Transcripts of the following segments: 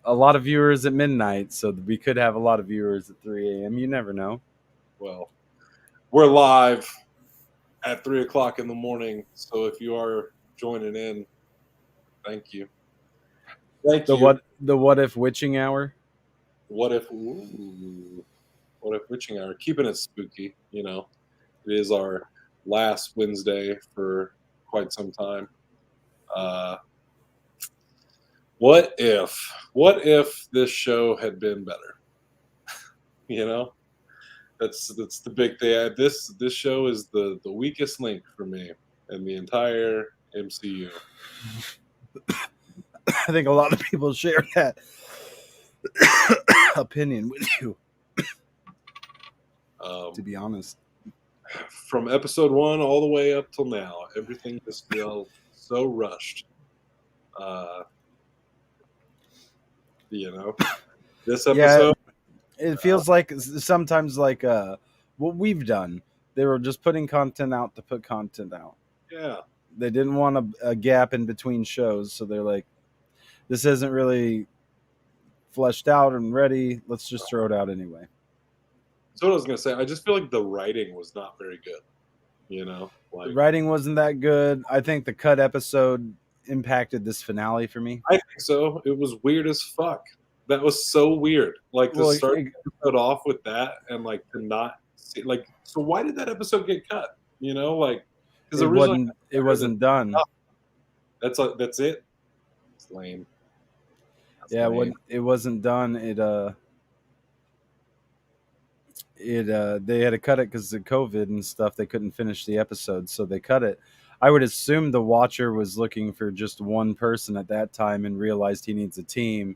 a lot of viewers at midnight, so we could have a lot of viewers at 3 a.m. You never know. Well, we're live at 3 o'clock in the morning, so if you are joining in, thank you. Thank you. The what if witching hour? What if witching hour? Keeping it spooky, It is our last Wednesday for quite some time. What if this show had been better? That's the big thing. This show is the weakest link for me in the entire MCU. I think a lot of people share that opinion with you. To be honest, from episode 1 all the way up till now, everything just feels so rushed. This episode, it feels like sometimes like what we've done. They were just putting content out to put content out. Yeah, they didn't want a gap in between shows, so they're like, this isn't really fleshed out and ready. Let's just throw it out anyway. So what I was gonna say, I just feel like the writing was not very good. The writing wasn't that good. I think the cut episode impacted this finale for me. I think so. It was weird as fuck. That was so weird. Like to start the episode off with that and like to not see so why did that episode get cut? Because originally it wasn't done. That's it. It's lame. When it wasn't done, they had to cut it because of COVID and stuff. They couldn't finish the episode, so they cut it. I would assume the Watcher was looking for just one person at that time and realized he needs a team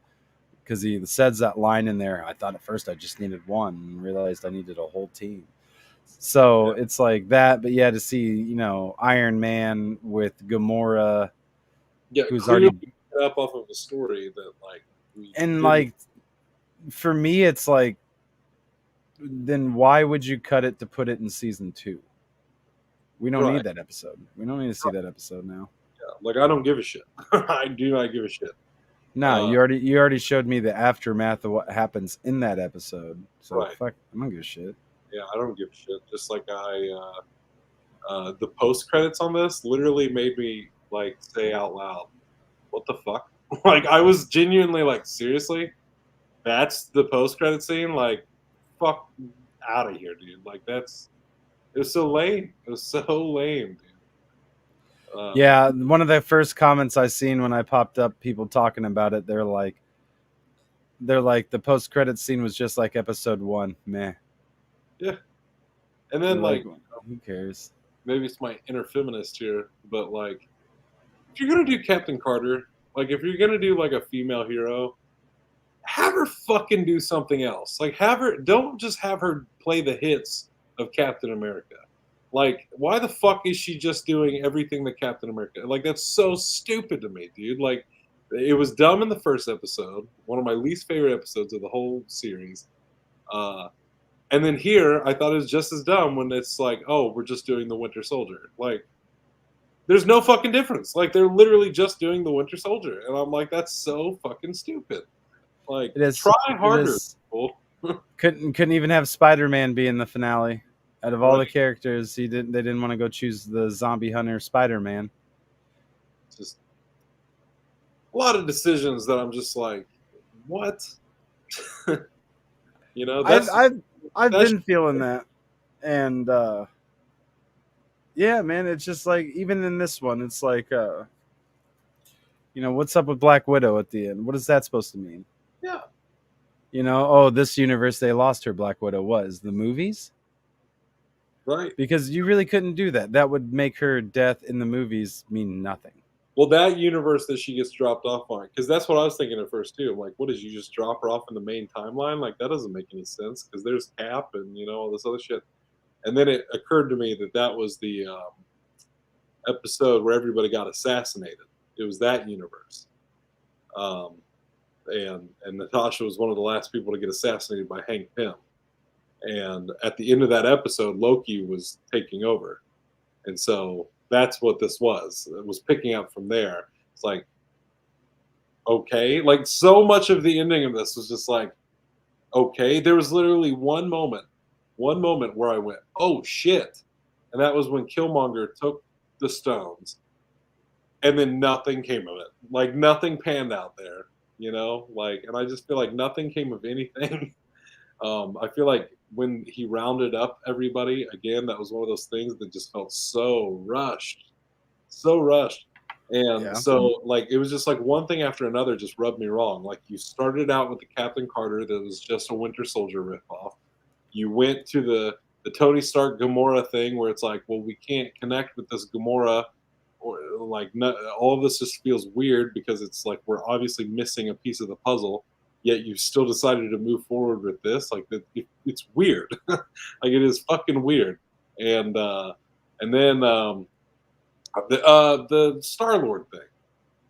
because he says that line in there. I thought at first I just needed one and realized I needed a whole team. So it's like that, but to see, Iron Man with Gamora, who's already up off of a story that for me, it's like, then why would you cut it to put it in season 2? We don't need that episode. We don't need to see that episode now. Yeah, I don't give a shit. I do not give a shit. No, you already showed me the aftermath of what happens in that episode. So fuck, I don't give a shit. Yeah, I don't give a shit. Just like the post credits on this literally made me say out loud, "What the fuck?" I was genuinely seriously, that's the post credit scene. Fuck out of here, dude. It was so lame. It was so lame, dude. One of the first comments I seen when I popped up, people talking about it, they're like, the post credit scene was just like episode 1. Meh. Yeah. And then who cares? Maybe it's my inner feminist here, but if you're gonna do Captain Carter, if you're gonna do a female hero, have her fucking do something else. Don't just have her play the hits of Captain America. Why the fuck is she just doing everything that Captain America? That's so stupid to me, dude. It was dumb in the first episode, one of my least favorite episodes of the whole series. And then here, I thought it was just as dumb when it's oh, we're just doing the Winter Soldier. There's no fucking difference. They're literally just doing the Winter Soldier, and I'm that's so fucking stupid. Try harder. Couldn't even have Spider-Man be in the finale. Out of all the characters, they didn't want to go choose the zombie hunter Spider-Man. Just a lot of decisions that I'm just what? I've been feeling that, and man, it's just even in this one, it's what's up with Black Widow at the end? What is that supposed to mean? Yeah. This universe, they lost her. Black Widow was the movies. Right. Because you really couldn't do that. That would make her death in the movies mean nothing. Well, that universe that she gets dropped off on, because that's what I was thinking at first too. I'm what did you just drop her off in the main timeline? That doesn't make any sense because there's Cap and all this other shit. And then it occurred to me that was the episode where everybody got assassinated. It was that universe. And Natasha was one of the last people to get assassinated by Hank Pym. And at the end of that episode, Loki was taking over. And so that's what this was. It was picking up from there. It's okay. Like so much of the ending of this was just like, okay. There was literally one moment where I went, oh shit. And that was when Killmonger took the stones and then nothing came of it. Like nothing panned out there, you know? Like, and I just feel like nothing came of anything. I feel like when he rounded up everybody again, that was one of those things that just felt so rushed. And Yeah. so, like, it was just like one thing after another just rubbed me wrong. Like, you started out with the Captain Carter that was just a Winter Soldier ripoff. You went to the Tony Stark Gamora thing where it's like, well, we can't connect with this Gamora, or like, no, all of this just feels weird because it's like we're obviously missing a piece of the puzzle. Yet you still decided to move forward with this. Like, it's weird. Like, it is fucking weird. And and then the Star Lord thing,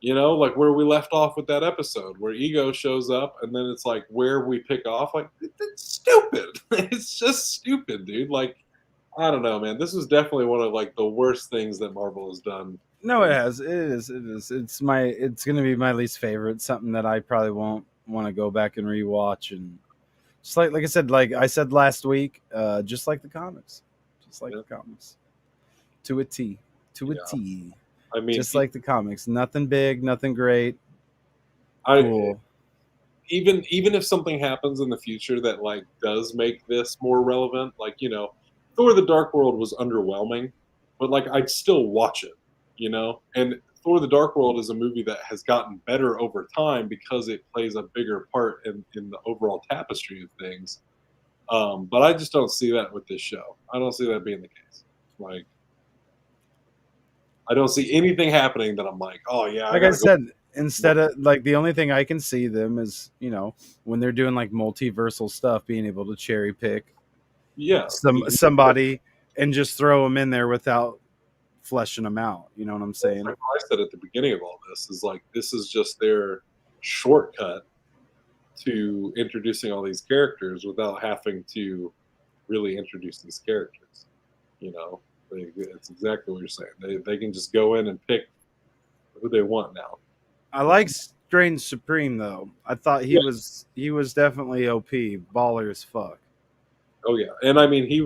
you know, like where we left off with that episode where Ego shows up, and then it's like where we pick off. Like it's stupid. It's just stupid, dude. Like I don't know, man. This is definitely one of like the worst things that Marvel has done. No, it has. It is. It is. It's my. It's gonna be my least favorite. Something that I probably won't want to go back and rewatch. And just like I said, like I said last week, just like the comics, just like Yeah, the comics, to a T, to a yeah. T, I mean, just like the comics. Nothing big, nothing great. I Cool. even if something happens in the future that like does make this more relevant, like you know, Thor: The Dark World was underwhelming, but like I'd still watch it, you know. And Thor: The Dark World is a movie that has gotten better over time because it plays a bigger part in the overall tapestry of things. But I just don't see that with this show. I don't see that being the case. Like I don't see anything happening that I'm like, oh yeah, I Like I gotta go. said, instead of like the only thing I can see them is when they're doing like multiversal stuff, being able to cherry pick Yeah, somebody and just throw them in there without fleshing them out. You know what I'm that's saying? like what I said at the beginning of all this is like this is just their shortcut to introducing all these characters without having to really introduce these characters. You know, it's exactly what you're saying. They can just go in and pick who they want now. I like Strange Supreme though. I thought Yeah. he was definitely OP, baller as fuck. Oh yeah. And I mean, he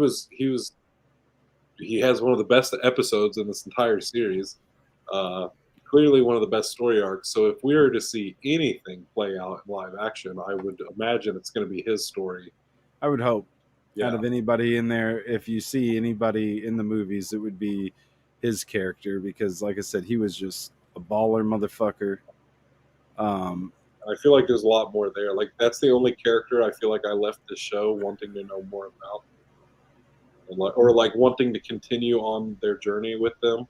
has one of the best episodes in this entire series. Uh, Clearly one of the best story arcs. So if we were to see anything play out in live action, I would imagine it's going to be his story. I would hope out Yeah. of anybody in there, if you see anybody in the movies, it would be his character because, like I said, he was just a baller motherfucker. Um, I feel like there's a lot more there. Like that's the only character I feel like I left the show wanting to know more about, and like, or like wanting to continue on their journey with them.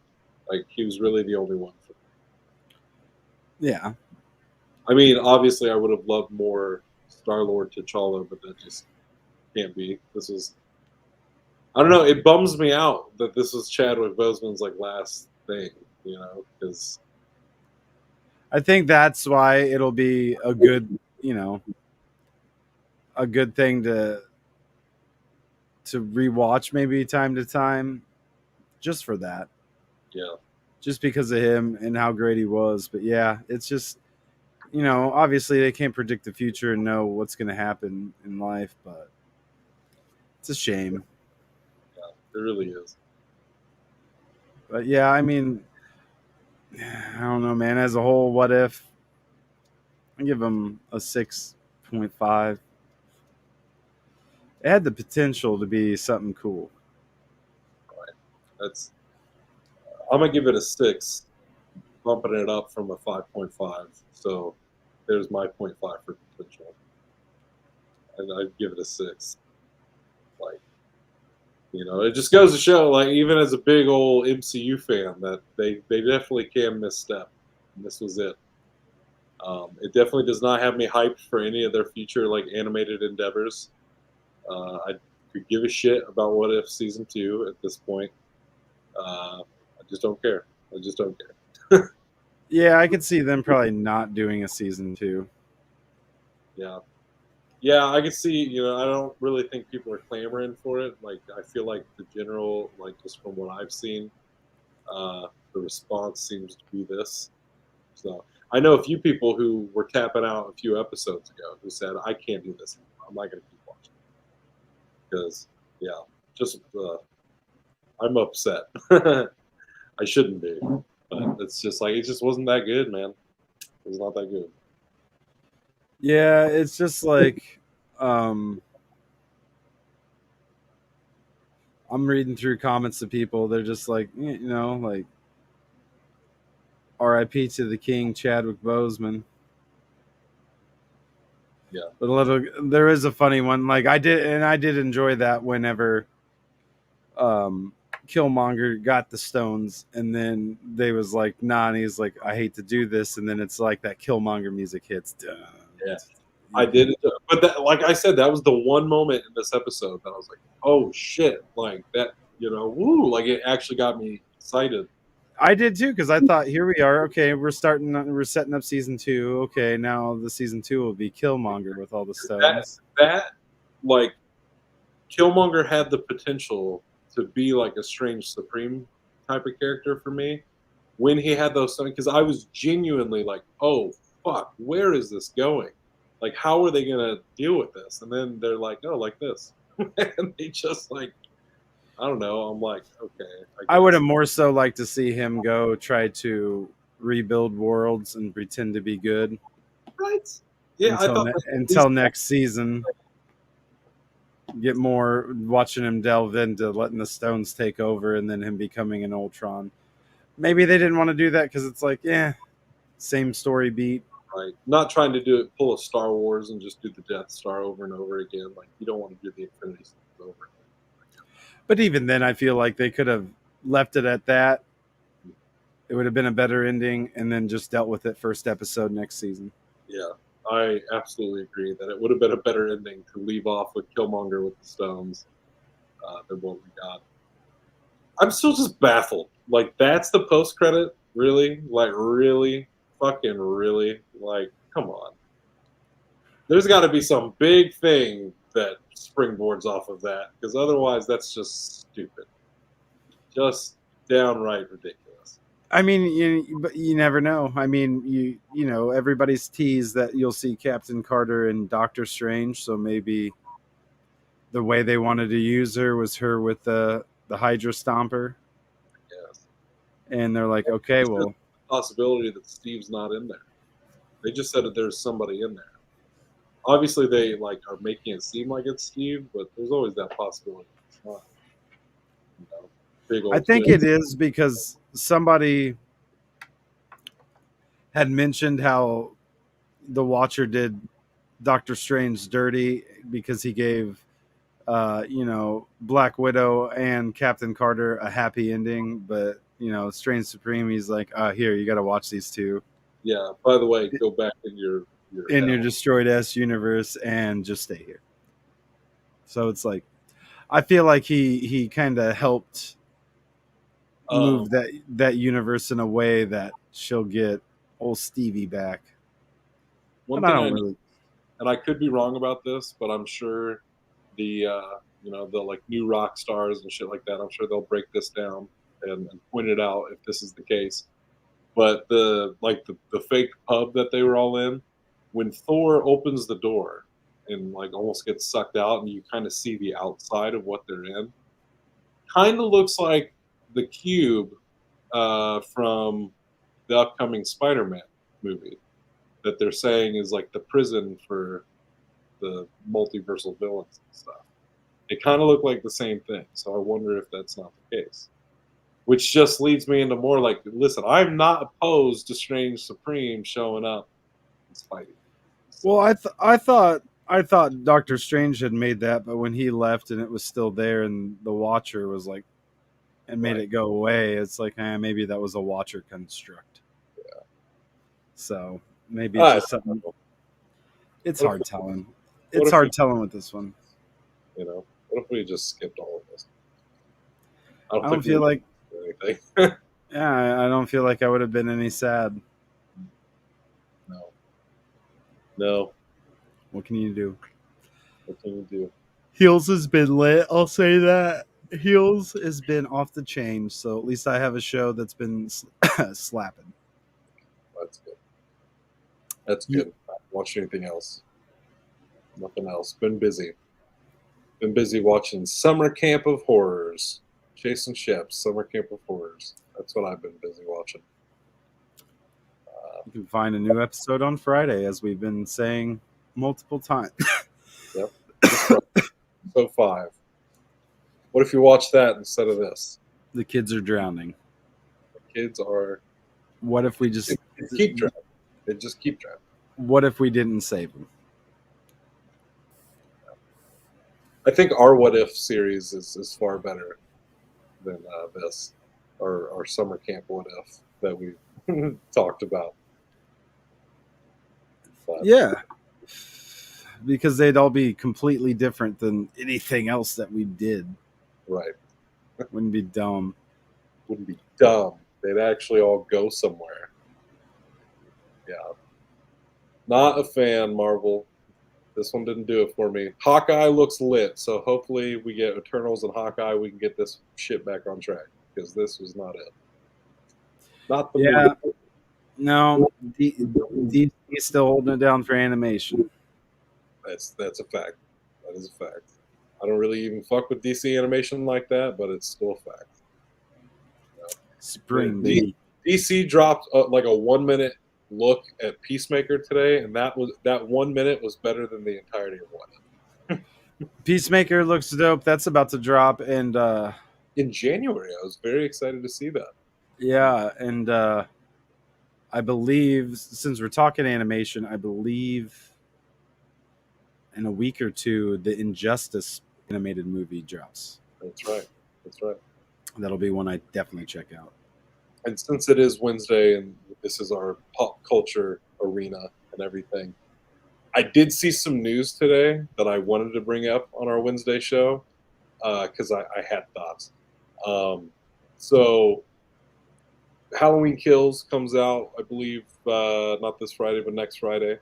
Like he was really the only one for me. yeah, I mean, obviously, I would have loved more Star Lord T'Challa, but that just can't be. This is I don't know. It bums me out that this was Chadwick Boseman's like last thing, you know, because I think that's why it'll be a good, a good thing to rewatch maybe time to time, just for that, yeah, just because of him and how great he was. But yeah, it's just obviously they can't predict the future and know what's going to happen in life, but it's a shame. it really is. But yeah, I mean, I don't know, man. As a whole, what if I give them a 6.5? It had the potential to be something cool. That's I'm gonna give it a 6, bumping it up from a 5.5. So there's my point 0.5 for potential, and I'd give it a 6. Like it just goes to show, like even as a big old MCU fan, that they definitely can misstep. And this was it. It definitely does not have me hyped for any of their future like animated endeavors. I could give a shit about What If season 2 at this point. I just don't care. I just don't care. Yeah, I could see them probably not doing a season 2. Yeah, yeah, I can see. I don't really think people are clamoring for it. Like, I feel like the general, like just from what I've seen, the response seems to be this. So I know a few people who were tapping out a few episodes ago who said, "I can't do this anymore. I'm not going to keep watching because, yeah, just I'm upset. I shouldn't be, but it's just like it just wasn't that good, man. It was not that good." Yeah, it's just like um, I'm reading through comments of people. They're just like, like R.I.P. to the King, Chadwick Boseman. Yeah, But there is a funny one. Like I did enjoy that whenever um, Killmonger got the stones, and then they was like, nah, and he's like, I hate to do this, and then it's like that Killmonger music hits. Dun. yeah. I did, but that, like I said, that was the one moment in this episode that I was like, "Oh shit!" Like that, woo! Like it actually got me excited. I did too because I thought, here we are. Okay, we're setting up season 2. Okay, now the season 2 will be Killmonger with all the That stones. that like Killmonger had the potential to be like a Strange Supreme type of character for me when he had those songs, because I was genuinely like, "Oh fuck, where is this going? Like, how are they gonna deal with this?" And then they're like, "Oh, like this," and they just like, I don't know. I'm like, okay, I I would guess. have more so liked to see him go try to rebuild worlds and pretend to be good Right? Yeah, I thought that at least. until next season. Get more watching him delve into letting the stones take over and then him becoming an Ultron. Maybe they didn't want to do that because it's like, yeah, same story beat. Right. Not trying to pull a Star Wars and just do the Death Star over and over again. Like you don't want to do the Infinity Stones over. But even then, I feel like they could have left it at that. It would have been a better ending, and then just dealt with it first episode next season. Yeah, I absolutely agree that it would have been a better ending to leave off with Killmonger with the stones than what we got. I'm still just baffled. Like that's the post credit, really? Like really, fucking really? Like come on. There's got to be some big thing that springboards off of that, because otherwise that's just stupid, just downright ridiculous. I mean, but you never know. I mean, everybody's teased that you'll see Captain Carter and Doctor Strange, so maybe the way they wanted to use her was her with the Hydra Stomper, Yes. and they're like, okay, There's just well, a possibility that Steve's not in there. They just said that there's somebody in there. Obviously, they like are making it seem like it's Steve, but there's always that possibility it's not. Big I old think it twist. is because somebody had mentioned how the Watcher did Doctor Strange dirty because he gave Black Widow and Captain Carter a happy ending, but Strange Supreme, he's like, here, you got to watch these two Yeah. By the way, go back in your in your hell. destroyed S universe and just stay here. So it's like, I feel like he kind of helped Um, move that universe in a way that she'll get old Stevie back. One But I thing I don't know, really. and I could be wrong about this, but I'm sure the the like new rock stars and shit like that. I'm sure they'll break this down and point it out if this is the case. But the fake pub that they were all in, when Thor opens the door and like almost gets sucked out, and you kind of see the outside of what they're in, kind of looks like the cube from the upcoming Spider-Man movie that they're saying is like the prison for the multiversal villains and stuff. It kind of looked like the same thing, so I wonder if that's not the case. Which just leads me into more like, listen, I'm not opposed to Strange Supreme showing up and Spidey. So, Well, I thought Doctor Strange had made that, but when he left and it was still there, and the Watcher was like and made right. it go away, it's like, maybe that was a Watcher construct. So maybe it's I just don't something. know. It's What if, hard telling. what It's if we, hard telling with this one. what if we just skipped all of this? I don't I don't think we feel would like. do anything. Yeah, I don't feel like I would have been any sad. No. No. What can you do? What can you do? Heels has been lit. I'll say that. Heels has been off the chain, so at least I have a show that's been slapping. That's good. That's good. I haven't watched anything else. Nothing else. Been busy. Been busy watching Summer Camp of Horrors. Jason Shep's Summer Camp of Horrors. That's what I've been busy watching. You can find a new episode on Friday, as we've been saying multiple times. Yep. So 5. What if you watch that instead of this? The kids are drowning. The kids are. What if we just keep drowning? They just keep drowning. What if we didn't save them? I think our What If series is far better than this, or our Summer Camp What If that we talked about. But, Yeah. Because they'd all be completely different than anything else that we did. Right. Wouldn't be dumb. Wouldn't be dumb. They'd actually all go somewhere. Yeah. Not a fan, Marvel. This one didn't do it for me. Hawkeye looks lit, so hopefully we get Eternals and Hawkeye. We can get this shit back on track, because this was not it. Not the movie. No, DC's still holding it down for animation. That's a fact. That is a fact. I don't really even fuck with DC animation like that, but it's still a fact. Spring, baby. DC dropped like a 1-minute look at Peacemaker today, and that 1 minute was better than the entirety of What If. Peacemaker looks dope. That's about to drop, and in January, I was very excited to see that. Yeah, and I believe, since we're talking animation, I believe in a week or two the Injustice animated movie drops. That's right. That'll be one I definitely check out. And since it is Wednesday and this is our pop culture arena and everything, I did see some news today that I wanted to bring up on our Wednesday show because I had thoughts. So Halloween Kills comes out, I believe, not this Friday, but next Friday.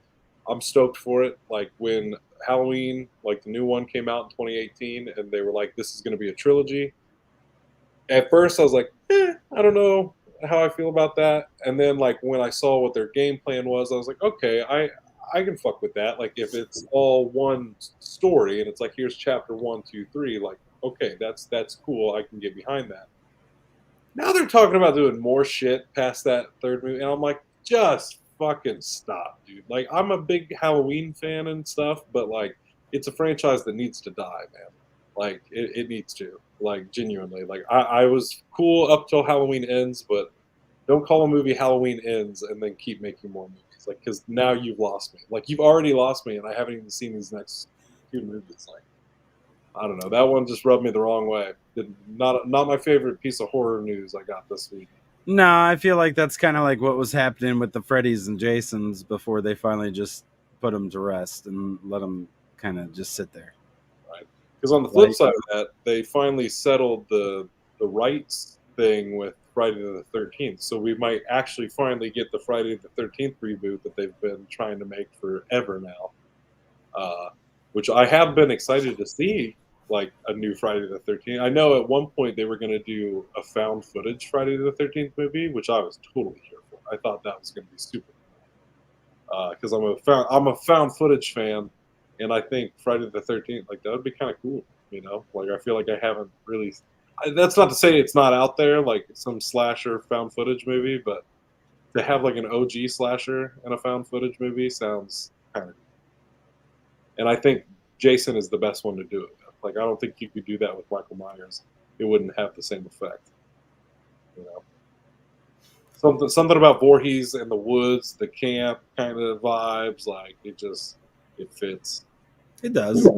I'm stoked for it. Like when Halloween, like the new one came out in 2018, and they were like, this is going to be a trilogy. At first, I was like, I don't know how I feel about that. And then, like, when I saw what their game plan was, I was like, okay, I can fuck with that. Like, if it's all one story and it's like, here's chapter 1, 2, 3, like, okay, that's cool. I can get behind that. Now they're talking about doing more shit past that third movie, and I'm like, just fucking stop, dude. Like, I'm a big Halloween fan and stuff, but like, it's a franchise that needs to die, man. Like, it needs to. Like, genuinely. Like, I was cool up till Halloween Ends, but don't call a movie Halloween Ends and then keep making more movies. Like, because now you've lost me. Like, you've already lost me, and I haven't even seen these next 2 movies. Like, I don't know. That one just rubbed me the wrong way. Not my favorite piece of horror news I got this week. No, I feel like that's kind of like what was happening with the Freddys and Jasons before they finally just put them to rest and let them kind of just sit there. Right. Because on the flip side of that, they finally settled the rights thing with Friday the 13th. So we might actually finally get the Friday the 13th reboot that they've been trying to make forever now, which I have been excited to see. Like a new Friday the 13th. I know at one point they were going to do a found footage Friday the 13th movie, which I was totally here for. I thought that was going to be super cool. Because I'm a found footage fan, and I think Friday the 13th, like, that would be kind of cool, you know? Like, I feel like I haven't really... That's not to say it's not out there, like some slasher found footage movie, but to have like an OG slasher in a found footage movie sounds kind of cool. And I think Jason is the best one to do it. Like, I don't think you could do that with Michael Myers. It wouldn't have the same effect. You know, something about Voorhees and the woods, the camp kind of vibes. Like, it fits. It does.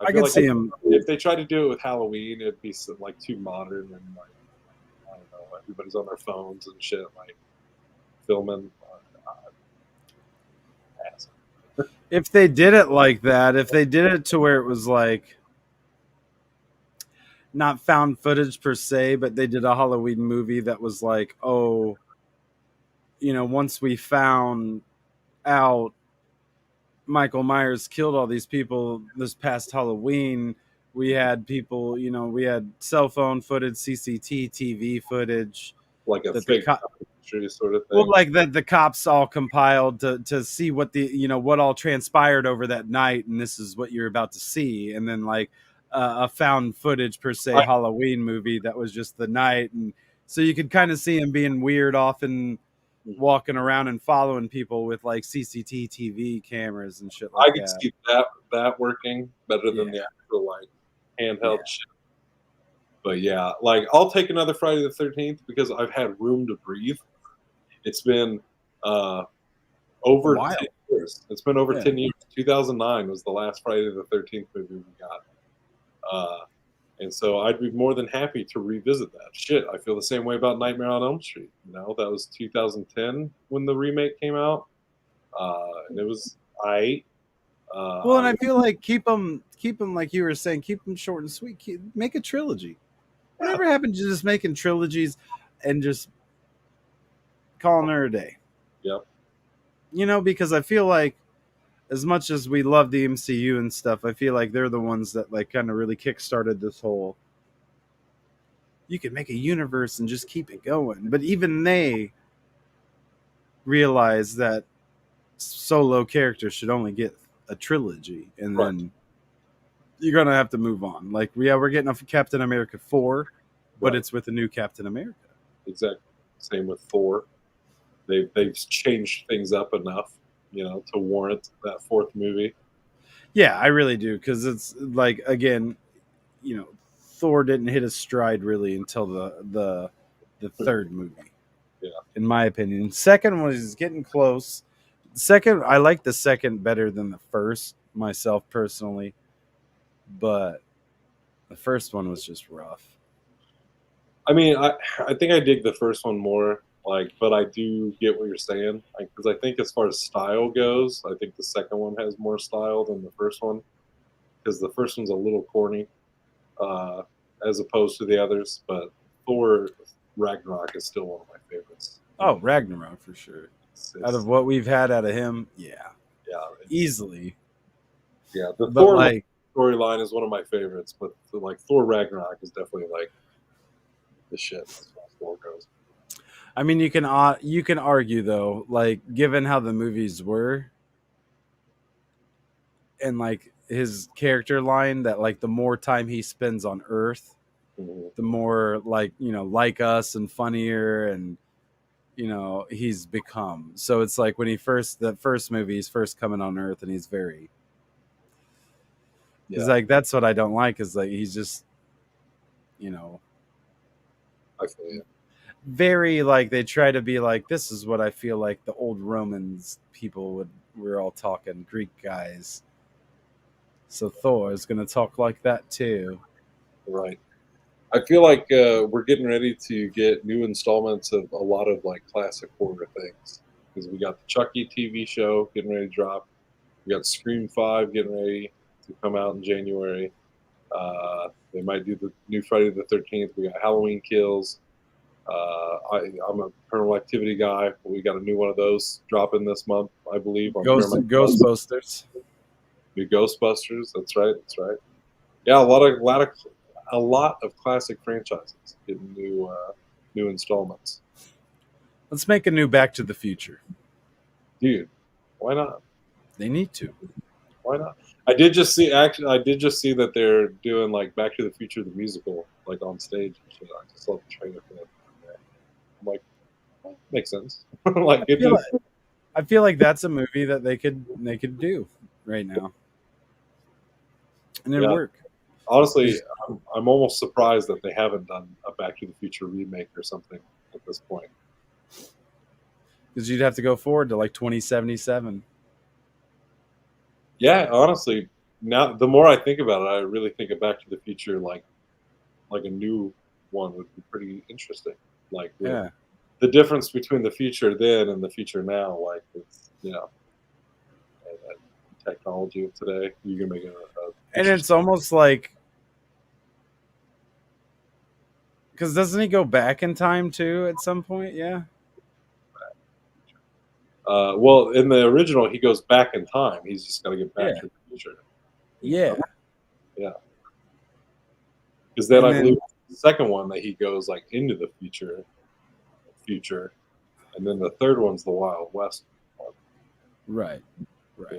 I can see him. If they tried to do it with Halloween, it'd be like too modern and like, I don't know, everybody's on their phones and shit, like filming. If they did it like that, if they did it to where it was like not found footage per se, but they did a Halloween movie that was like, oh, you know, once we found out Michael Myers killed all these people this past Halloween, we had people, you know, we had cell phone footage, CCTV footage, like a fake tree sort of Well, thing. like the cops all compiled to see what what all transpired over that night, and this is what you're about to see, and then like a found footage per se Right. Halloween movie that was just the night, and so you could kind of see him being weird, often walking around and following people with like CCTV cameras and shit I like could that. see that working better than the actual like handheld Yeah. shit. But yeah, like I'll take another Friday the 13th because I've had room to breathe. It's been uh, A over while. 10 years. It's been over Yeah. 10 years. 2009 was the last Friday the 13th movie we got. And so I'd be more than happy to revisit that. Shit, I feel the same way about Nightmare on Elm Street. You know, that was 2010 when the remake came out. And it was Well, and I I feel like keep them like you were saying, keep them short and sweet. Make a trilogy. yeah, Whatever happened to just making trilogies and just calling her a day? yep, Because I feel like as much as we love the MCU and stuff, I feel like they're the ones that like kind of really kickstarted this whole. You can make a universe and just keep it going, but even they realize that solo characters should only get a trilogy, and right, then you're gonna have to move on. Like, yeah, we're getting a Captain America 4, but right, it's with a new Captain America. exactly. Same with Thor. They've changed things up enough, you know, to warrant that fourth movie. Yeah, I really do, because it's like, again, Thor didn't hit his stride really until the third movie, Yeah, in my opinion. Second was getting close. Second, I like the second better than the first myself personally, but the first one was just rough. I mean, I think I dig the first one more, like, but I do get what you're saying, because I think as far as style goes, I think the second one has more style than the first one, because the first one's a little corny, uh, as opposed to the others. But Thor Ragnarok is still one of my favorites. Oh, Ragnarok for sure. Out of It's what we've had out of him, yeah, yeah, easily. yeah. The But Thor like, storyline is one of my favorites, but like Thor Ragnarok is definitely like the shit as far as Thor goes. I mean, you can argue though, like given how the movies were, and like his character line, that like the more time he spends on Earth, Mhm. the more like like us and funnier and he's become. So it's like when the first movie, he's first coming on Earth, and he's very. It's Yeah, like that's what I don't like, is like he's just you know I feel you. very like they try to be like, this is what I feel like the old Romans people would. We're all talking Greek guys, so Thor is gonna talk like that too. Right. I feel like we're getting ready to get new installments of a lot of like classic horror things because we got the Chucky TV show getting ready to drop. We got Scream 5 getting ready to come out in January. They might do the new Friday the 13th. We got Halloween Kills. I'm a Paranormal Activity guy. We got a new one of those dropping this month, I believe, on Paramount Plus. Ghostbusters. New Ghostbusters. That's right. That's right. Yeah, a lot of classic franchises getting new installments. Let's make a new Back to the Future. Dude, why not? They need to. Why not? I did just see that they're doing like Back to the Future the musical like on stage and shit. I just saw the trailer for that. I'm like, well, makes sense. Like I feel like, I feel like that's a movie that they could do right now, and it'd yeah. work. Honestly, I'm almost surprised that they haven't done a Back to the Future remake or something at this point. Because you'd have to go forward to like 2077. Yeah, honestly, now the more I think about it, I really think a Back to the Future like a new one would be pretty interesting. Like with Yeah, the difference between the future then and the future now, like it's technology of today, you can make a and it's almost like, because doesn't he go back in time too at some point? Yeah. well, in the original, he goes back in time. He's just got to get back Yeah. to the future. Yeah. Yeah, because then And I then believe the second one that he goes like into the future, And then the third one's the Wild West one. Right. Yeah.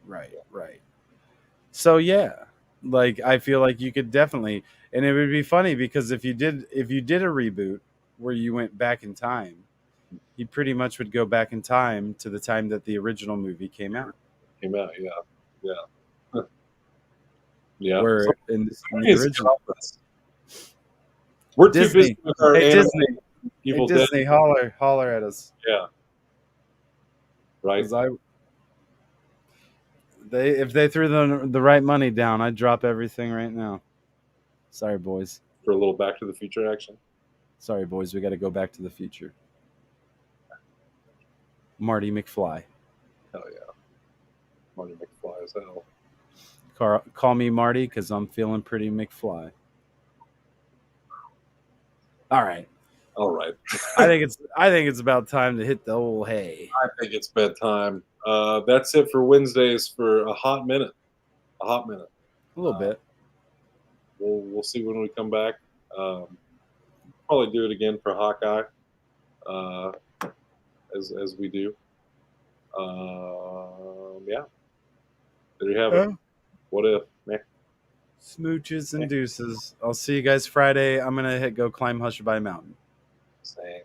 Right. So yeah, like I feel like you could definitely, and it would be funny because if you did a reboot where you went back in time, he pretty much would go back in time to the time that the original movie came out. Came out, yeah. Yeah. Where So in the somebody needs to original stop this. We're too Disney, busy with our hey animal Disney, Evil Dead. Disney, holler at us. Yeah. Right. Because if they threw the right money down, I'd drop everything right now. Sorry, boys. For a little Back to the Future action. Sorry, boys. We got to go back to the future. Marty McFly. Hell yeah. Marty McFly as hell. Call me Marty because I'm feeling pretty McFly. All right. I think it's about time to hit the old hay. I think it's bedtime. That's it for Wednesdays for a hot minute. A little bit. We'll see when we come back. Probably do it again for Hawkeye, as we do. Yeah. There you have it. What if, Nick? Smooches and deuces. I'll see you guys Friday. I'm gonna go climb Hushabye Mountain. Same.